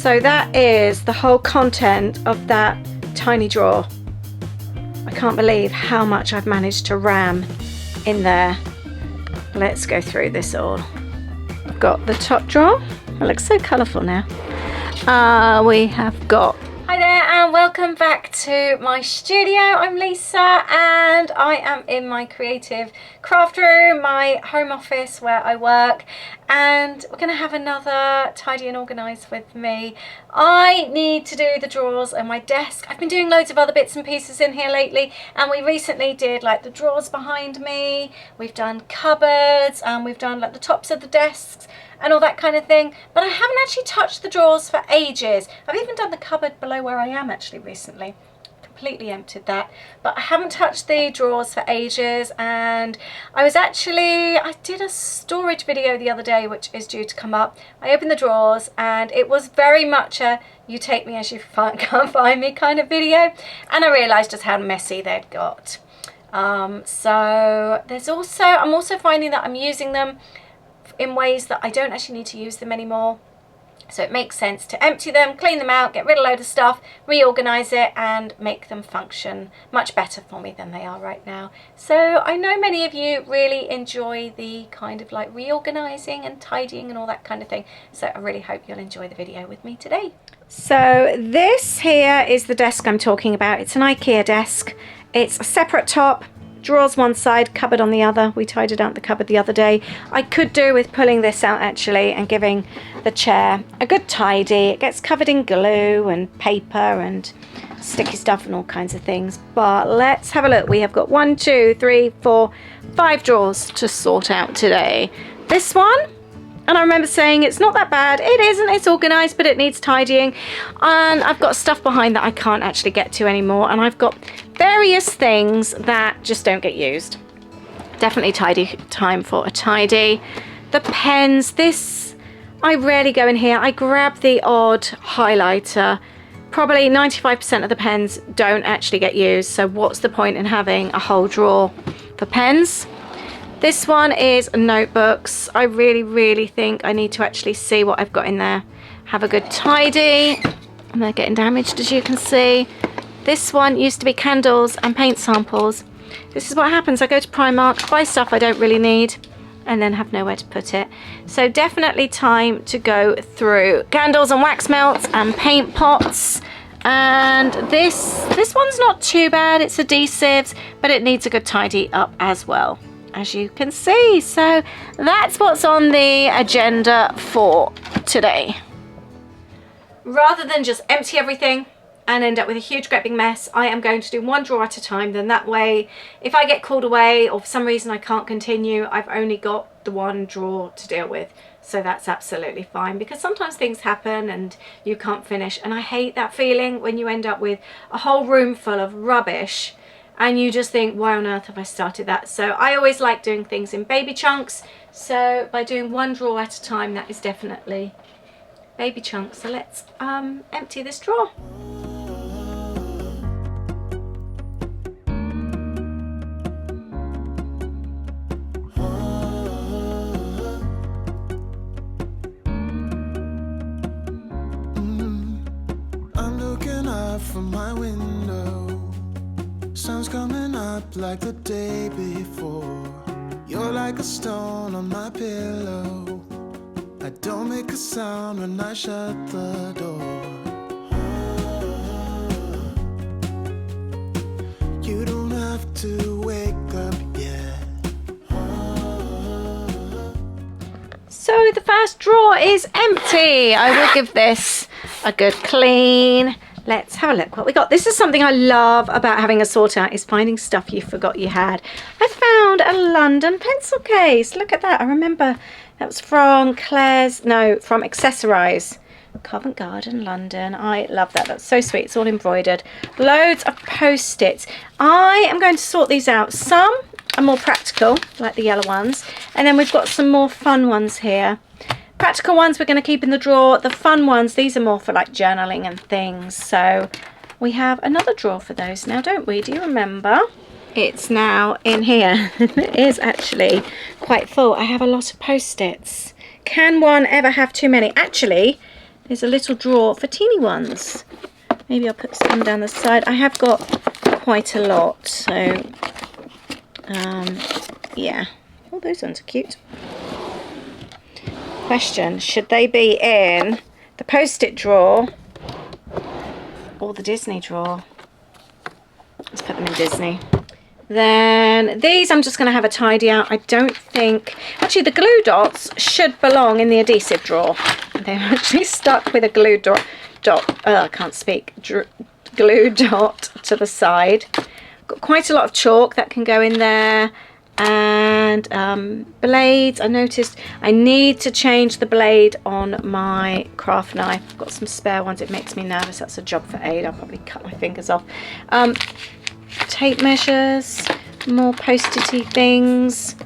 So that is the whole content of that tiny drawer. I can't believe how much I've managed to ram in there. Let's go through this all. I've got the top drawer. It looks so colourful now. We have got... Hi there and welcome back to my studio. I'm Lisa and I am in my creative craft room, my home office where I work, and we're going to have another tidy and organise with me. I need to do the drawers on my desk. I've been doing loads of other bits and pieces in here lately, and we recently did like the drawers behind me, we've done cupboards, and we've done like the tops of the desks and all that kind of thing, but I haven't actually touched the drawers for ages. I've even done the cupboard below where I am actually recently. Completely emptied that, but I haven't touched the drawers for ages. And I did a storage video the other day which is due to come up. I opened the drawers and it was very much a you take me as you can't find me kind of video, and I realised just how messy they'd got. So I'm also finding that I'm using them in ways that I don't actually need to use them anymore. So it makes sense to empty them, clean them out, get rid of a load of stuff, reorganise it and make them function much better for me than they are right now. So I know many of you really enjoy the kind of like reorganising and tidying and all that kind of thing. So I really hope you'll enjoy the video with me today. So this here is the desk I'm talking about. It's an IKEA desk. It's a separate top. Drawers one side, cupboard on the other. We tidied out the cupboard the other day. I could do with pulling this out actually and giving the chair a good tidy. It gets covered in glue and paper and sticky stuff and all kinds of things. But let's have a look. We have got 1, 2, 3, 4, 5 drawers to sort out today. This one, and I remember saying it's not that bad. It isn't, it's organised, but it needs tidying. And I've got stuff behind that I can't actually get to anymore. And I've got various things that just don't get used. Definitely time for a tidy. The pens, this, I rarely go in here. I grab the odd highlighter. Probably 95% of the pens don't actually get used. So what's the point in having a whole drawer for pens? This one is notebooks. I really think I need to actually see what I've got in there. Have a good tidy. And they're getting damaged, as you can see. This one used to be candles and paint samples. This is what happens. I go to Primark, buy stuff I don't really need, and then have nowhere to put it. So definitely time to go through candles and wax melts and paint pots. And this one's not too bad. It's adhesives, but it needs a good tidy up as well, as you can see. So that's what's on the agenda for today. Rather than just empty everything and end up with a huge great big mess, I am going to do one drawer at a time. Then that way, if I get called away or for some reason I can't continue, I've only got the one drawer to deal with. So that's absolutely fine, because sometimes things happen and you can't finish, and I hate that feeling when you end up with a whole room full of rubbish and you just think, why on earth have I started that? So I always like doing things in baby chunks. So by doing one drawer at a time, that is definitely baby chunks. So let's empty this drawer. I'm looking out from my window. Sun's coming up like the day before. You're like a stone on my pillow. I don't make a sound when I shut the door. You don't have to wake up yet. So the first drawer is empty. I will give this a good clean. Let's have a look what we got. This is something I love about having a sort out, is finding stuff you forgot you had. I found a London pencil case. Look at that. I remember that was from from Accessorize. Covent Garden, London. I love that. That's so sweet. It's all embroidered. Loads of post-its. I am going to sort these out. Some are more practical, like the yellow ones. And then we've got some more fun ones here. Practical ones we're going to keep in the drawer. The fun ones, these are more for like journaling and things. So we have another drawer for those now, don't we? Do you remember? It's now in here. It is actually quite full. I have a lot of post-its. Can one ever have too many? Actually, is a little drawer for teeny ones. Maybe I'll put some down the side. I have got quite a lot, so yeah. Oh, those ones are cute. Question, should they be in the post-it drawer or the Disney drawer? Let's put them in Disney. Then these I'm just going to have a tidy out. I don't think... Actually, the glue dots should belong in the adhesive drawer. They're actually stuck with a glue dot. I can't speak. Glue dot to the side. Got quite a lot of chalk that can go in there. And blades. I noticed I need to change the blade on my craft knife. I've got some spare ones. It makes me nervous. That's a job for Aid. I'll probably cut my fingers off. Tape measures, more post-it-y things,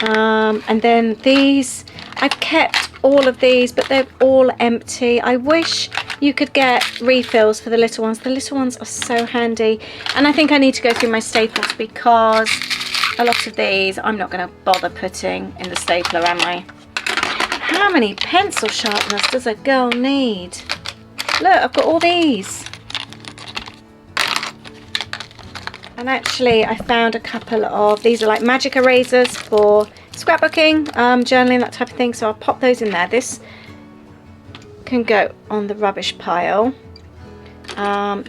and then these, I've kept all of these, but they're all empty. I wish you could get refills for the little ones. The little ones are so handy, and I think I need to go through my staples because a lot of these I'm not going to bother putting in the stapler, am I? How many pencil sharpeners does a girl need? Look, I've got all these. And actually I found a couple of, these are like magic erasers for scrapbooking, journaling, that type of thing. So I'll pop those in there. This can go on the rubbish pile.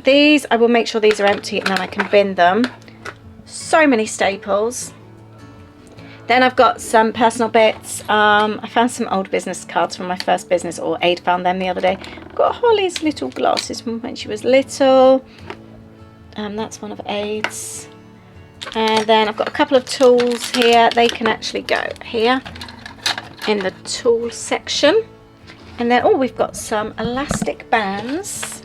These, I will make sure these are empty and then I can bin them. So many staples. Then I've got some personal bits. I found some old business cards from my first business, or Aid found them the other day. I've got Holly's little glasses from when she was little. That's one of Aid's. And then I've got a couple of tools here. They can actually go here in the tool section. And then, oh, we've got some elastic bands.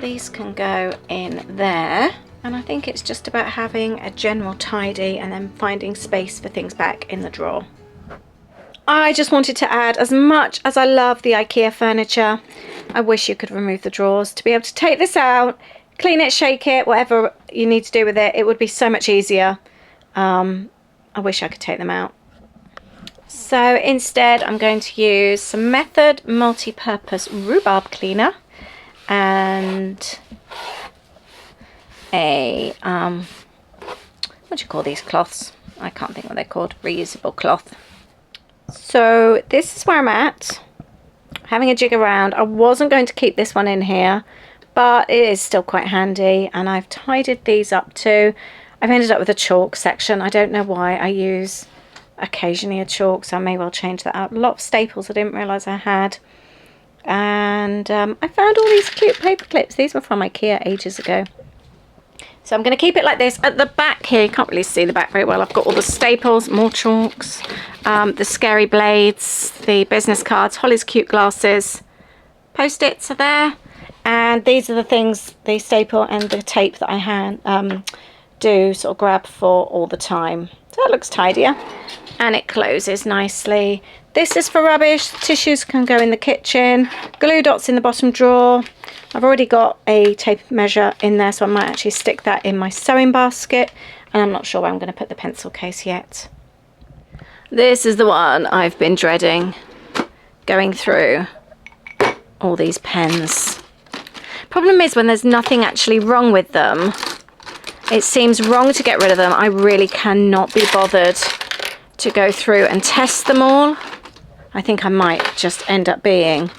These can go in there. And I think it's just about having a general tidy and then finding space for things back in the drawer. I just wanted to add, as much as I love the IKEA furniture, I wish you could remove the drawers to be able to take this out, clean it, shake it, whatever you need to do with it. It would be so much easier. I wish I could take them out. So instead I'm going to use some Method multi-purpose rhubarb cleaner and a what do you call these cloths? I can't think what they're called. Reusable cloth. So this is where I'm at, having a jig around. I wasn't going to keep this one in here, but it is still quite handy, and I've tidied these up too. I've ended up with a chalk section. I don't know why. I use occasionally a chalk, so I may well change that out. A lot of staples I didn't realise I had. And I found all these cute paper clips. These were from IKEA ages ago. So I'm going to keep it like this. At the back here, you can't really see the back very well. I've got all the staples, more chalks, the scary blades, the business cards, Holly's cute glasses, post-its are there. And these are the things, the staple and the tape that I do sort of grab for all the time. So that looks tidier. And it closes nicely. This is for rubbish. Tissues can go in the kitchen. Glue dots in the bottom drawer. I've already got a tape measure in there, so I might actually stick that in my sewing basket. And I'm not sure where I'm going to put the pencil case yet. This is the one I've been dreading. Going through all these pens. Problem is, when there's nothing actually wrong with them, it seems wrong to get rid of them. I really cannot be bothered to go through and test them all. I think I might just end up being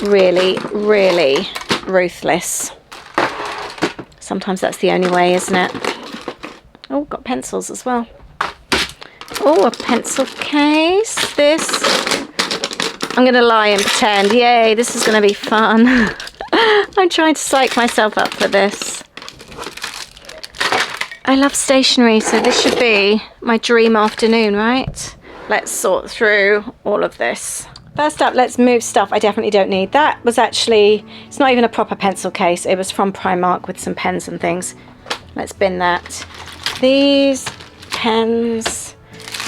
really, really ruthless. Sometimes that's the only way, isn't it? Oh, got pencils as well. Oh, a pencil case. This, I'm going to lie and pretend. Yay, this is going to be fun. I'm trying to psych myself up for this. I love stationery, so this should be my dream afternoon, right? Let's sort through all of this. First up, let's move stuff I definitely don't need. That was actually, it's not even a proper pencil case. It was from Primark with some pens and things. Let's bin that. These pens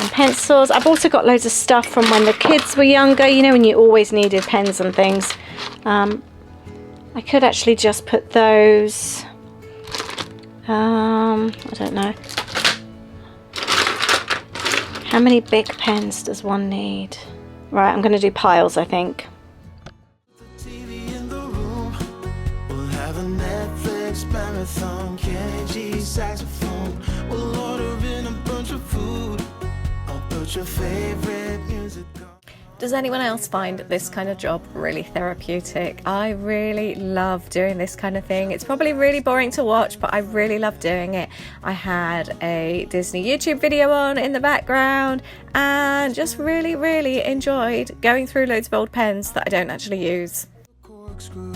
and pencils. I've also got loads of stuff from when the kids were younger, you know, when you always needed pens and things. I could actually just put those, I don't know. How many big pens does one need? Right, I'm going to do piles, I think. marathon, Kenny G saxophone. We'll order in a bunch of food. I'll put your favorite music on. Does anyone else find this kind of job really therapeutic? I really love doing this kind of thing. It's probably really boring to watch, but I really love doing it. I had a Disney YouTube video on in the background and just really enjoyed going through loads of old pens that I don't actually use. Corkscrew.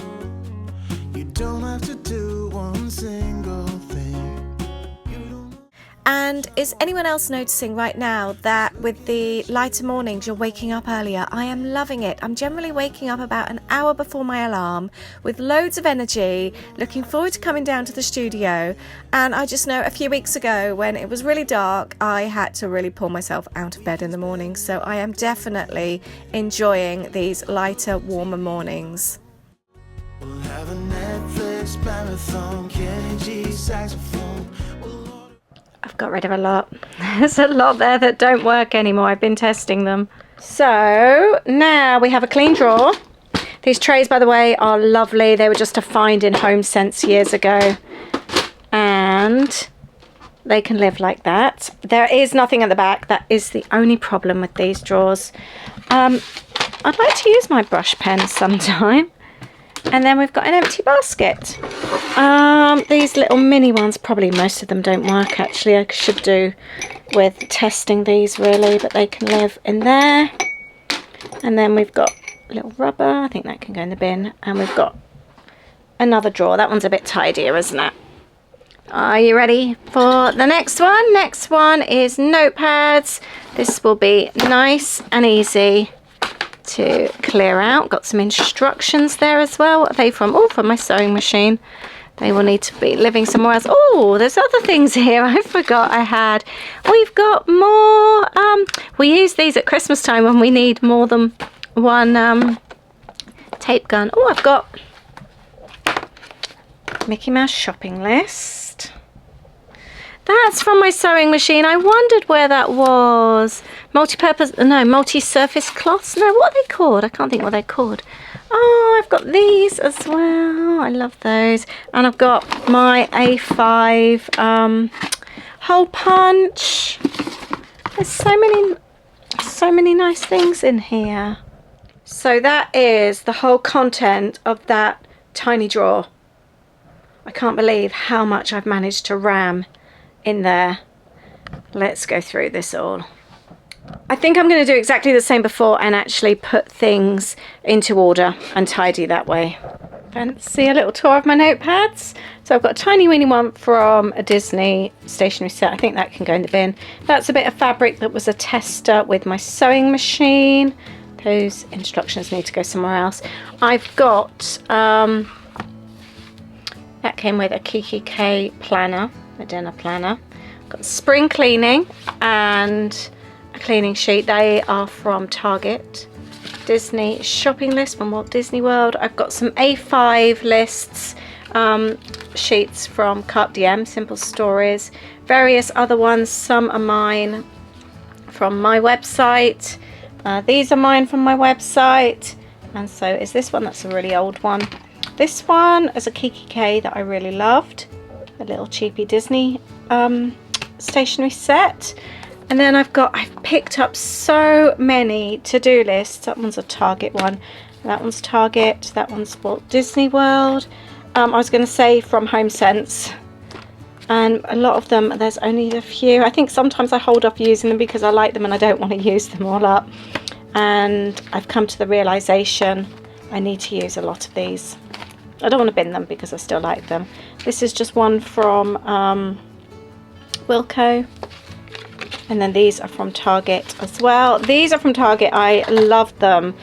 You don't have to do one single thing. You don't. And is anyone else noticing right now that with the lighter mornings you're waking up earlier? I am loving it. I'm generally waking up about an hour before my alarm with loads of energy, looking forward to coming down to the studio. And I just know a few weeks ago when it was really dark, I had to really pull myself out of bed in the morning. So I am definitely enjoying these lighter, warmer mornings. We'll have a Netflix marathon, Kenny G saxophone. I've got rid of a lot. There's a lot there that don't work anymore. I've been testing them. So now we have a clean drawer. These trays, by the way, are lovely. They were just a find in HomeSense years ago. And they can live like that. There is nothing at the back. That is the only problem with these drawers. I'd like to use my brush pen sometime. And then we've got an empty basket. These little mini ones, probably most of them don't work actually. I should do with testing these really, but they can live in there. And then we've got a little rubber. I think that can go in the bin. And we've got another drawer. That one's a bit tidier, isn't it? Are you ready for the next one? Next one is notepads. This will be nice and easy to clear out. Got some instructions there as well. What are they from? Oh, from my sewing machine. They will need to be living somewhere else. Oh, there's other things here I forgot I had. We've got more. We use these at Christmas time when we need more than one tape gun. Oh, I've got Mickey Mouse shopping list. That's from my sewing machine. I wondered where that was. Multi-surface cloths. No, what are they called? I can't think what they're called. Oh, I've got these as well. I love those. And I've got my A5 hole punch. There's so many nice things in here. So that is the whole content of that tiny drawer. I can't believe how much I've managed to ram in there. Let's go through this all. I think I'm going to do exactly the same before and actually put things into order and tidy that way. Fancy a little tour of my notepads? So I've got a tiny weeny one from a Disney stationery set. I think that can go in the bin. That's a bit of fabric that was a tester with my sewing machine. Those instructions need to go somewhere else. I've got that came with a Kiki K planner, a dinner planner. Got spring cleaning and a cleaning sheet. They are from Target. Disney shopping list from Walt Disney World. I've got some A5 lists, sheets from Carpe Diem, Simple Stories. Various other ones. Some are mine from my website. These are mine from my website. And so is this one. That's a really old one. This one is a Kiki K that I really loved. A little cheapy Disney stationery set. And then I've picked up so many to-do lists. That one's a Target one. That one's Target. That one's Walt Disney World. I was going to say from HomeSense. And a lot of them, there's only a few. I think sometimes I hold off using them because I like them and I don't want to use them all up. And I've come to the realization I need to use a lot of these. I don't want to bin them because I still like them. This is just one from Quidco. And then these are from Target as well. These are from Target. I love them.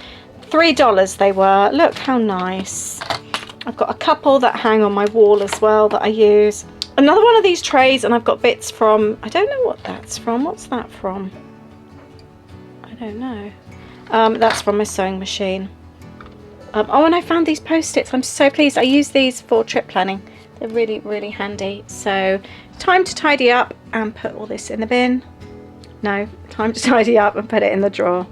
$3 they were. Look how nice. I've got a couple that hang on my wall as well that I use. Another one of these trays, and I've got bits from, I don't know what that's from. What's that from? I don't know. That's from my sewing machine. Oh, and I found these Post-its. I'm so pleased. I use these for trip planning. They're really, really handy. So, time to tidy up and put all this in the bin. No, time to tidy up and put it in the drawer.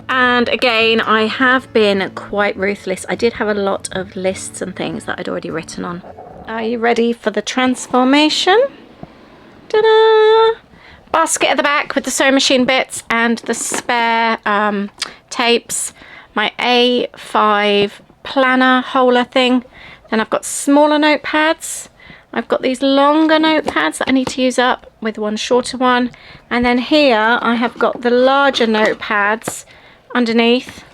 And again, I have been quite ruthless. I did have a lot of lists and things that I'd already written on. Are you ready for the transformation? Ta-da! Basket at the back with the sewing machine bits and the spare tapes. My A5 planner holder thing. Then I've got smaller notepads. I've got these longer notepads that I need to use up with one shorter one. And then here I have got the larger notepads underneath.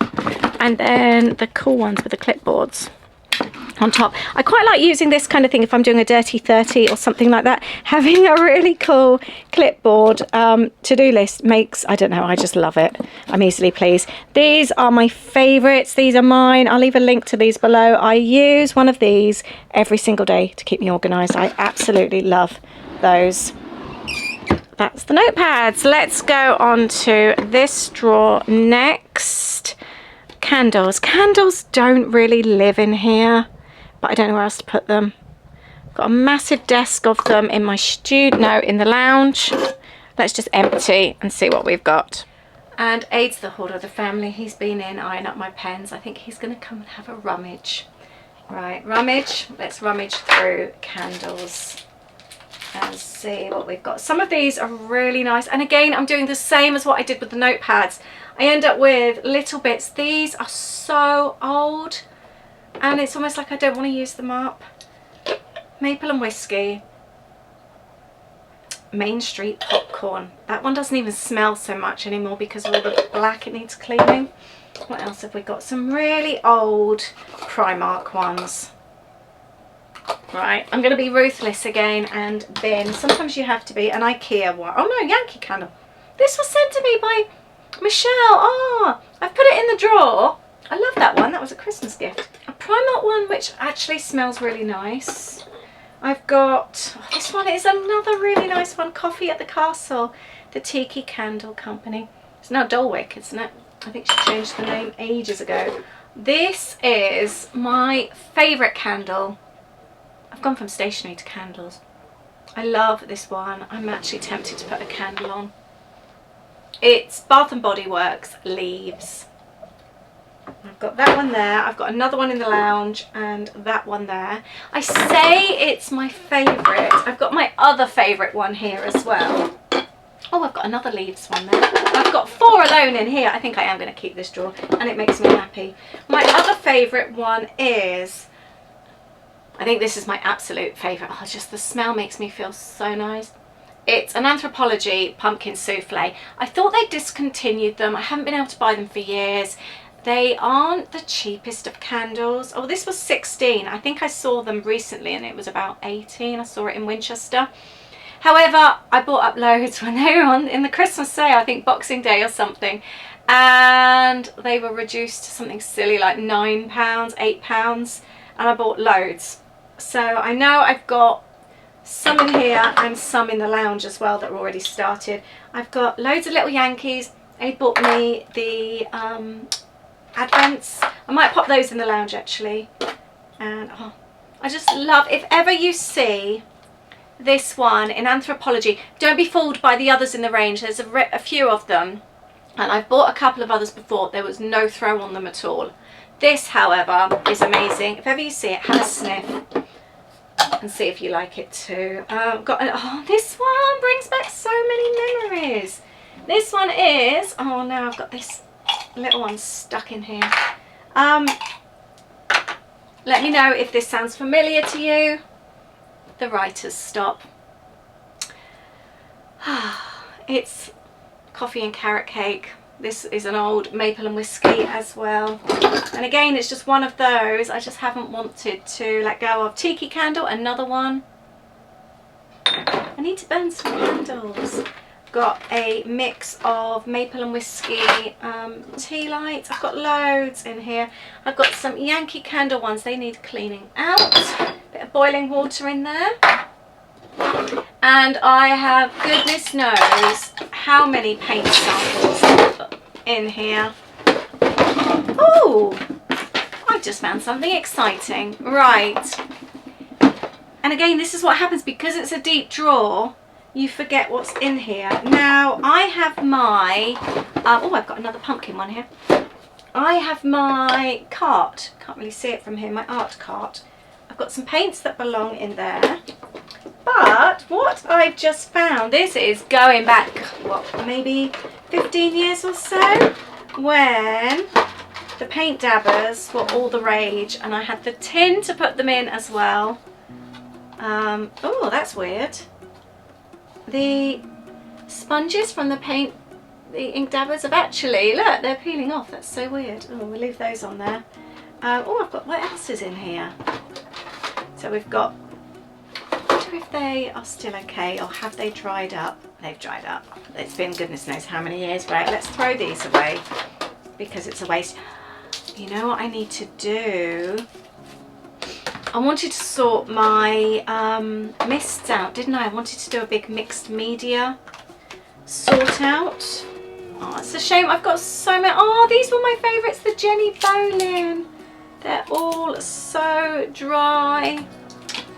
And then the cool ones with the clipboards on top. I quite like using this kind of thing if I'm doing a dirty 30 or something like that. Having a really cool clipboard to-do list makes, I don't know, I just love it. I'm easily pleased. These are my favourites. These are mine. I'll leave a link to these below. I use one of these every single day to keep me organised. I absolutely love those. That's the notepads. Let's go on to this drawer next. Candles. Candles don't really live in here, but I don't know where else to put them. Got a massive desk of them in my in the lounge. Let's just empty and see what we've got. And Aid's the hoarder of the family. He's been in eyeing up my pens. I think he's going to come and have a rummage. Right, rummage. Let's rummage through candles and see what we've got. Some of these are really nice. And again, I'm doing the same as what I did with the notepads. I end up with little bits. These are so old and it's almost like I don't want to use them up. Maple and whiskey. Main Street popcorn. That one doesn't even smell so much anymore because of all the black it needs cleaning. What else have we got? Some really old Primark ones. Right, I'm going to be ruthless again and bin. Sometimes you have to be. An IKEA one. Oh no, Yankee Candle. This was sent to me by Michelle. Oh, I've put it in the drawer. I love that one. That was a Christmas gift. A Primark one which actually smells really nice. I've got, oh, this one is another really nice one. Coffee at the Castle. The Tiki Candle Company. It's now Dolwick, isn't it? I think she changed the name ages ago. This is my favourite candle. I've gone from stationery to candles. I love this one. I'm actually tempted to put a candle on. It's Bath and Body Works Leaves. I've got that one there. I've got another one in the lounge and that one there. I say it's my favourite. I've got my other favourite one here as well. Oh, I've got another Leaves one there. I've got 4 alone in here. I think I am going to keep this drawer and it makes me happy. My other favourite one is, I think this is my absolute favourite. Oh, just the smell makes me feel so nice. It's an Anthropologie pumpkin souffle. I thought they discontinued them. I haven't been able to buy them for years. They aren't the cheapest of candles. Oh, this was 16. I think I saw them recently and it was about 18. I saw it in Winchester. However, I bought up loads when they were on in the Christmas sale, I think Boxing Day or something. And they were reduced to something silly like £9, £8. And I bought loads. So I know I've got some in here and some in the lounge as well that are already started. I've got loads of little Yankees. They bought me the Advents. I might pop those in the lounge actually. And oh, I just love, if ever you see this one in Anthropologie, don't be fooled by the others in the range. There's a few of them and I've bought a couple of others before. There was no throw on them at all. This, however, is amazing. If ever you see it, have a sniff and see if you like it too. Oh, this one brings back so many memories. This one is, oh no, I've got this little one stuck in here. Let me know if this sounds familiar to you. The Writer's Stop. It's coffee and carrot cake. This is an old maple and whiskey as well. And again, it's just one of those I just haven't wanted to let go of. Tiki Candle, another one. I need to burn some candles. Got a mix of maple and whiskey tea lights. I've got loads in here. I've got some Yankee Candle ones. They need cleaning out. Bit of boiling water in there. And I have, goodness knows, how many paint samples in here. Oh, I've just found something exciting. Right. And again, this is what happens because it's a deep drawer. You forget what's in here. Now, I have my, oh, I've got another pumpkin one here. I have my cart, can't really see it from here, my art cart, got some paints that belong in there. But what I've just found, this is going back, what, maybe 15 years or so, when the paint dabbers were all the rage, and I had the tin to put them in as well. Oh, that's weird. The sponges from the ink dabbers have actually, look, they're peeling off. That's so weird. Oh, we'll leave those on there. Oh, I've got, what else is in here? So we've got, I wonder if they are still okay, or have they dried up? They've dried up. It's been goodness knows how many years. Right, let's throw these away because it's a waste. You know what I need to do? I wanted to sort my mists out, didn't I? I wanted to do a big mixed media sort out. Oh, it's a shame. I've got so many. Oh, these were my favourites, the Jenny Bolin. They're all so dry.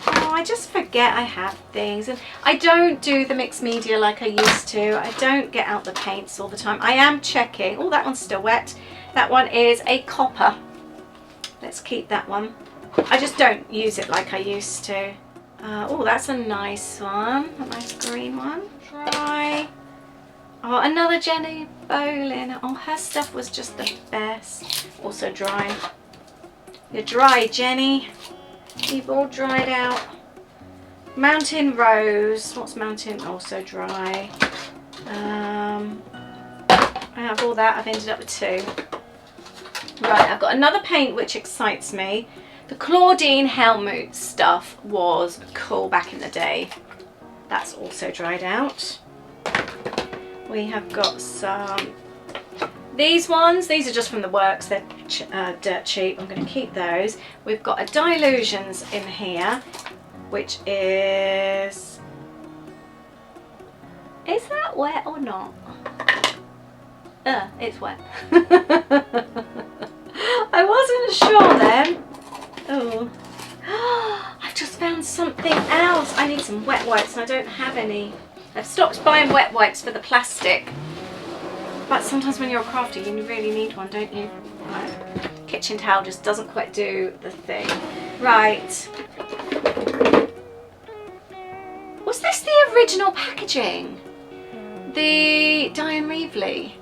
Oh, I just forget I have things, and I don't do the mixed media like I used to. I don't get out the paints all the time. I am checking. Oh, that one's still wet. That one is a copper. Let's keep that one. I just don't use it like I used to. Oh, that's a nice one. A nice green one. Dry. Oh, another Jenny Bolin. Oh, her stuff was just the best. Also dry. You're dry, Jenny. You've all dried out. Mountain Rose. What's Mountain? Also dry. I have all that. I've ended up with 2. Right, I've got another paint which excites me. The Claudine Helmut stuff was cool back in the day. That's also dried out. We have got some, these ones, these are just from the works, they're dirt cheap. I'm going to keep those. We've got a Dilutions in here, which is that wet or not? It's wet. I wasn't sure then. Oh, I've just found something else. I need some wet wipes and I don't have any. I've stopped buying wet wipes for the plastic. But sometimes when you're a crafter, you really need one, don't you? Right. Kitchen towel just doesn't quite do the thing. Right. Was this the original packaging? The Diane Reevely?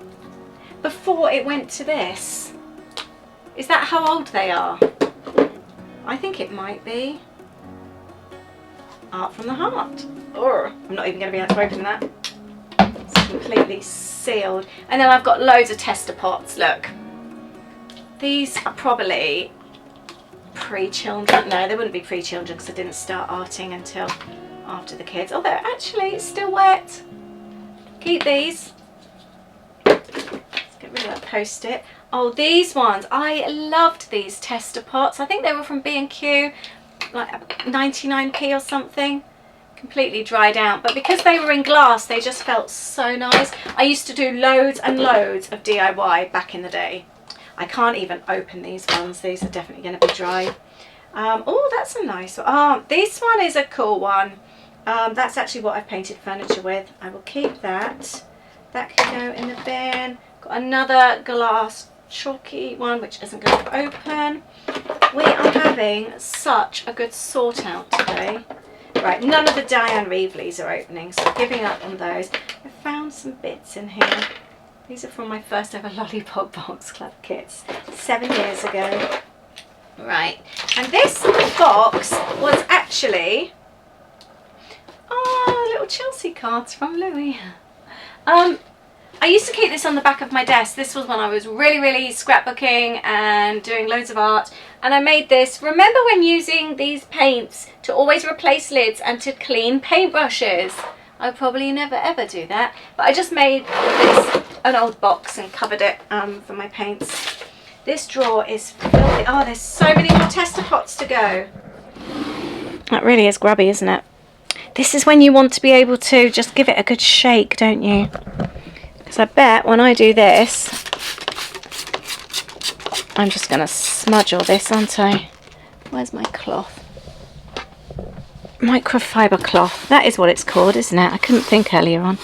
Before it went to this? Is that how old they are? I think it might be. Art from the Heart. Or I'm not even going to be able to open that. It's completely sealed. And then I've got loads of tester pots. Look. These are probably pre-children. No, they wouldn't be pre-children because I didn't start arting until after the kids. Oh, they're actually still wet. Keep these. Let's get rid of that post-it. Oh, these ones. I loved these tester pots. I think they were from B&Q, like 99p or something. Completely dried out. But because they were in glass, they just felt so nice. I used to do loads and loads of DIY back in the day. I can't even open these ones. These are definitely going to be dry. Oh, that's a nice one. Oh, this one is a cool one. That's actually what I've painted furniture with. I will keep that. That can go in the bin. Got another glass chalky one which isn't going to open. We are having such a good sort out today. Right, none of the Diane Reevleys are opening, so I'm giving up on those. I found some bits in here. These are from my first ever Lollipop box club kits 7 years ago. Right, and this box was actually little Chelsea cards from Louis. I used to keep this on the back of my desk. This was when I was really scrapbooking and doing loads of art, and I made this. Remember when using these paints to always replace lids and to clean paintbrushes? I'll probably never ever do that, but I just made this an old box and covered it for my paints. This drawer is filthy. Oh, there's so many more tester pots to go. That really is grubby, isn't it? This is when you want to be able to just give it a good shake, don't you? Because I bet when I do this, I'm just going to smudge all this, aren't I? Where's my cloth? Microfiber cloth. That is what it's called, isn't it? I couldn't think earlier on.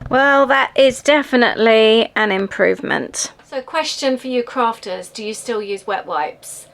Well, that is definitely an improvement. So question for you crafters, do you still use wet wipes?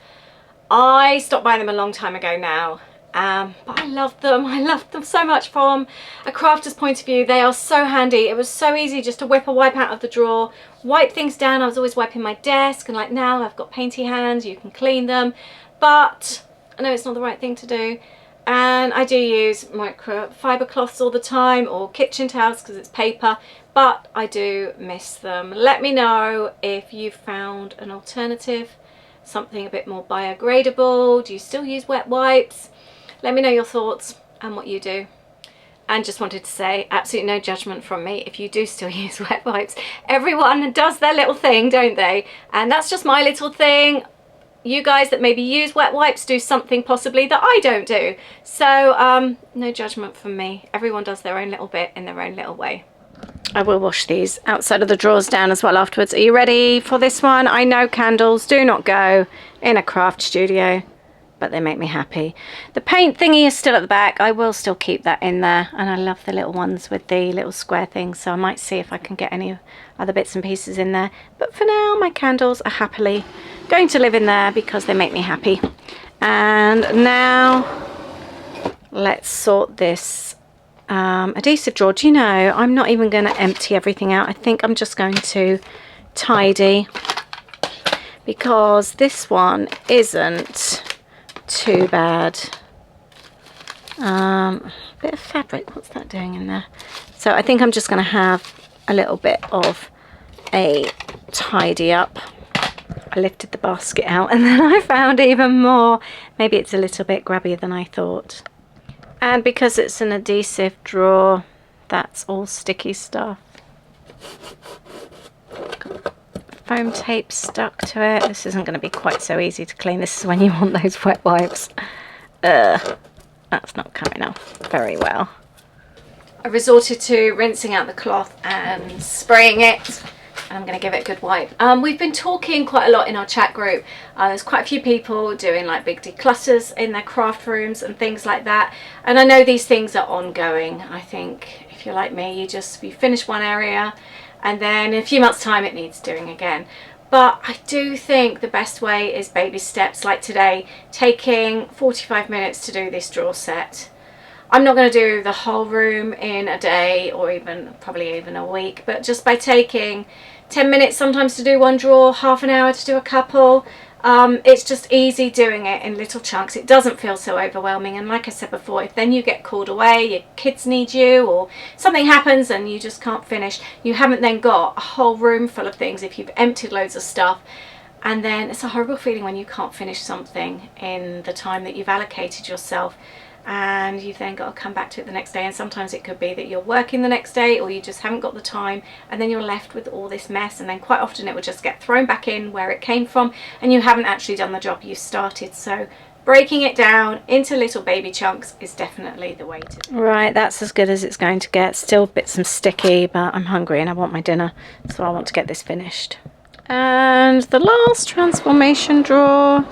I stopped buying them a long time ago now. But I love them. I love them so much. From a crafter's point of view, they are so handy. It was so easy just to whip a wipe out of the drawer, wipe things down. I was always wiping my desk, and like now I've got painty hands, you can clean them. But I know it's not the right thing to do. And I do use microfiber cloths all the time, or kitchen towels because it's paper, but I do miss them. Let me know if you've found an alternative, something a bit more biodegradable. Do you still use wet wipes? Let me know your thoughts and what you do. And just wanted to say, absolutely no judgment from me if you do still use wet wipes. Everyone does their little thing, don't they? And that's just my little thing. You guys that maybe use wet wipes do something possibly that I don't do. So no judgment from me. Everyone does their own little bit in their own little way. I will wash these outside of the drawers down as well afterwards. Are you ready for this one? I know candles do not go in a craft studio, but they make me happy. The paint thingy is still at the back. I will still keep that in there, and I love the little ones with the little square things, so I might see if I can get any other bits and pieces in there. But for now, my candles are happily going to live in there because they make me happy. And now let's sort this adhesive drawer. Do you know, I'm not even going to empty everything out. I think I'm just going to tidy, because this one isn't too bad. Bit of fabric, what's that doing in there? So I think I'm just going to have a little bit of a tidy up. I lifted the basket out and then I found even more. Maybe it's a little bit grabbier than I thought. And because it's an adhesive drawer, that's all sticky stuff. Foam tape stuck to it. This isn't going to be quite so easy to clean. This is when you want those wet wipes. That's not coming off very well. I resorted to rinsing out the cloth and spraying it. I'm going to give it a good wipe. We've been talking quite a lot in our chat group. There's quite a few people doing like big declutters in their craft rooms and things like that. And I know these things are ongoing. I think if you're like me, you finish one area and then in a few months' time it needs doing again. But I do think the best way is baby steps, like today, taking 45 minutes to do this drawer set. I'm not going to do the whole room in a day or probably even a week, but just by taking 10 minutes sometimes to do one drawer, half an hour to do a couple, it's just easy doing it in little chunks. It doesn't feel so overwhelming, and like I said before, if then you get called away, your kids need you, or something happens and you just can't finish, you haven't then got a whole room full of things if you've emptied loads of stuff. And then it's a horrible feeling when you can't finish something in the time that you've allocated yourself, and you've then got to come back to it the next day. And sometimes it could be that you're working the next day or you just haven't got the time, and then you're left with all this mess, and then quite often it will just get thrown back in where it came from and you haven't actually done the job you started. So breaking it down into little baby chunks is definitely the way to do it. Right, that's as good as it's going to get. Still bits and sticky, but I'm hungry and I want my dinner, so I want to get this finished. And the last transformation drawer,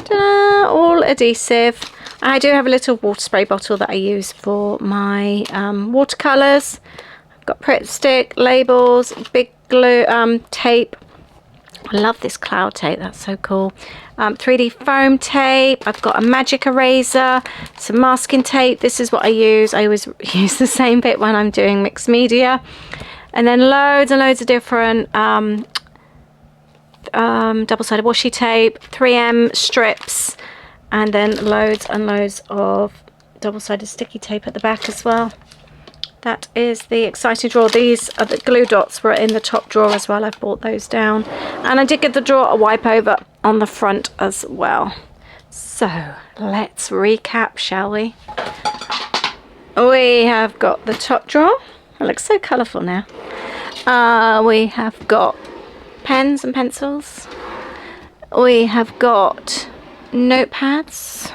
ta-da, all adhesive. I do have a little water spray bottle that I use for my watercolours. I've got Pritt stick, labels, big glue, tape. I love this cloud tape, that's so cool. 3D foam tape. I've got a magic eraser, some masking tape. This is what I use. I always use the same bit when I'm doing mixed media. And then loads and loads of different double-sided washi tape, 3M strips, and then loads and loads of double-sided sticky tape at the back as well. That is the exciting drawer. These are the glue dots were in the top drawer as well. I've brought those down, and I did give the drawer a wipe over on the front as well. So let's recap, shall we? We have got the top drawer. It looks so colourful now. We have got pens and pencils. We have got notepads.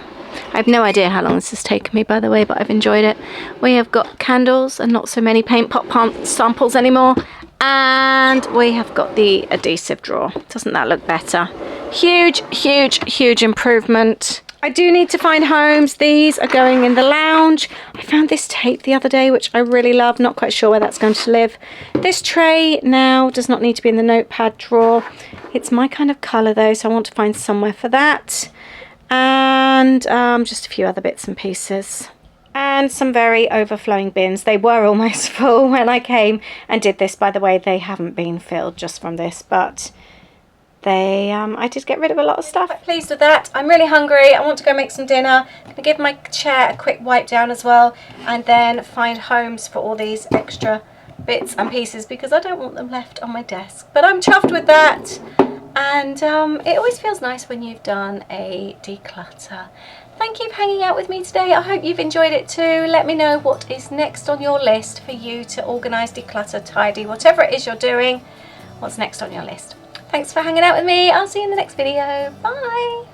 I have no idea how long this has taken me, by the way, but I've enjoyed it. We have got candles and not so many paint pot samples anymore. And we have got the adhesive drawer. Doesn't that look better? Huge, huge, huge improvement. I do need to find homes. These are going in the lounge. I found this tape the other day, which I really love. Not quite sure where that's going to live. This tray now does not need to be in the notepad drawer. It's my kind of colour though, so I want to find somewhere for that. and just a few other bits and pieces. And some very overflowing bins. They were almost full when I came and did this. By the way, they haven't been filled just from this, but they I did get rid of a lot of stuff. I'm quite pleased with that. I'm really hungry. I want to go make some dinner. I'm going to give my chair a quick wipe down as well, and then find homes for all these extra bits and pieces because I don't want them left on my desk. But I'm chuffed with that, and it always feels nice when you've done a declutter. Thank you for hanging out with me today. I hope you've enjoyed it too. Let me know what is next on your list for you to organise, declutter, tidy, whatever it is you're doing. What's next on your list? Thanks for hanging out with me. I'll see you in the next video. Bye.